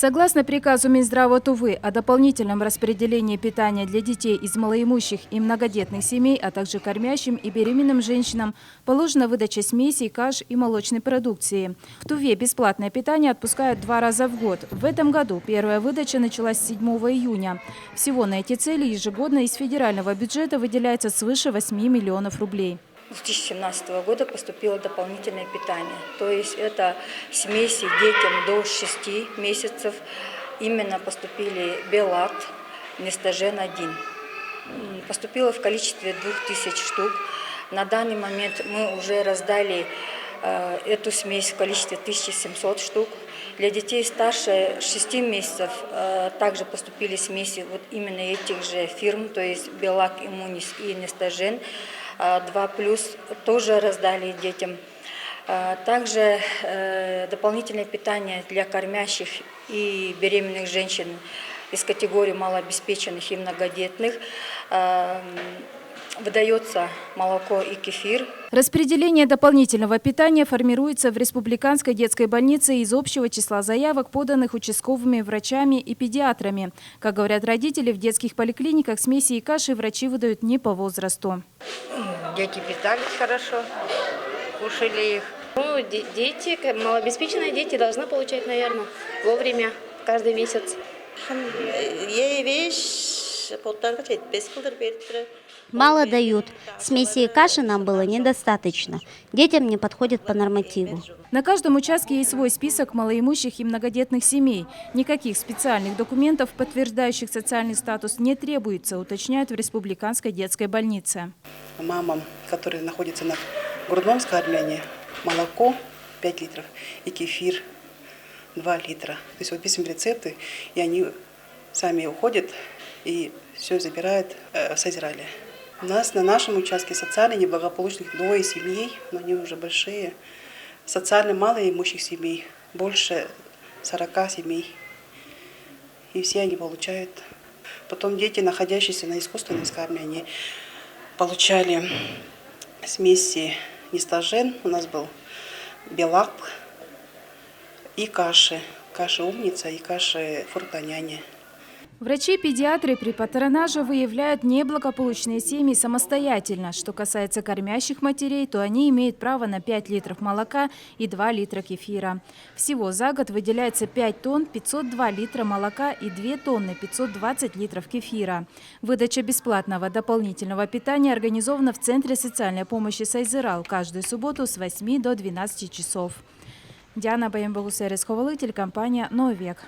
Согласно приказу Минздрава Тувы о дополнительном распределении питания для детей из малоимущих и многодетных семей, а также кормящим и беременным женщинам, положена выдача смесей, каш и молочной продукции. В Туве бесплатное питание отпускают 2 раза в год. В этом году первая выдача началась с 7 июня. Всего на эти цели ежегодно из федерального бюджета выделяется свыше 8 миллионов рублей. С 2017 года поступило дополнительное питание, то есть это смеси детям до 6 месяцев. Именно поступили Беллакт, Нестажен-1. Поступило в количестве 2000 штук. На данный момент мы уже раздали эту смесь в количестве 1700 штук. Для детей старше 6 месяцев также поступили смеси вот именно этих же фирм, то есть Беллакт, Иммунис и Нестажен. 2+, тоже раздали детям. Также дополнительное питание для кормящих и беременных женщин из категории малообеспеченных и многодетных. Выдается молоко и кефир. Распределение дополнительного питания формируется в Республиканской детской больнице из общего числа заявок, поданных участковыми врачами и педиатрами. Как говорят родители, в детских поликлиниках смеси и каши врачи выдают не по возрасту. Дети питались хорошо, кушали их. Дети, малообеспеченные дети должны получать, наверное, вовремя, каждый месяц. Мало дают. Смеси и каши нам было недостаточно. Детям не подходит по нормативу. На каждом участке есть свой список малоимущих и многодетных семей. Никаких специальных документов, подтверждающих социальный статус, не требуется, уточняют в Республиканской детской больнице. Мамам, которые находятся на грудном скармливании, молоко 5 литров и кефир 2 литра. То есть вот пишем рецепты, и они сами уходят и все забирают в Созерали. У нас на нашем участке социально неблагополучных 2 семей, но они уже большие. Социально малоимущих семей больше 40 семей. И все они получают. Потом дети, находящиеся на искусственном скармливании, получали смеси Нестажен, у нас был Беллакт и каши. Каши «Умница» и каши «Фрутоняня». Врачи-педиатры при патронаже выявляют неблагополучные семьи самостоятельно. Что касается кормящих матерей, то они имеют право на 5 литров молока и 2 литра кефира. Всего за год выделяется 5 тонн 502 литра молока и 2 тонны 520 литров кефира. Выдача бесплатного дополнительного питания организована в Центре социальной помощи «Сайзерал» каждую субботу с 8 до 12 часов. Диана Баямбагусерис, телекомпания «Новый век».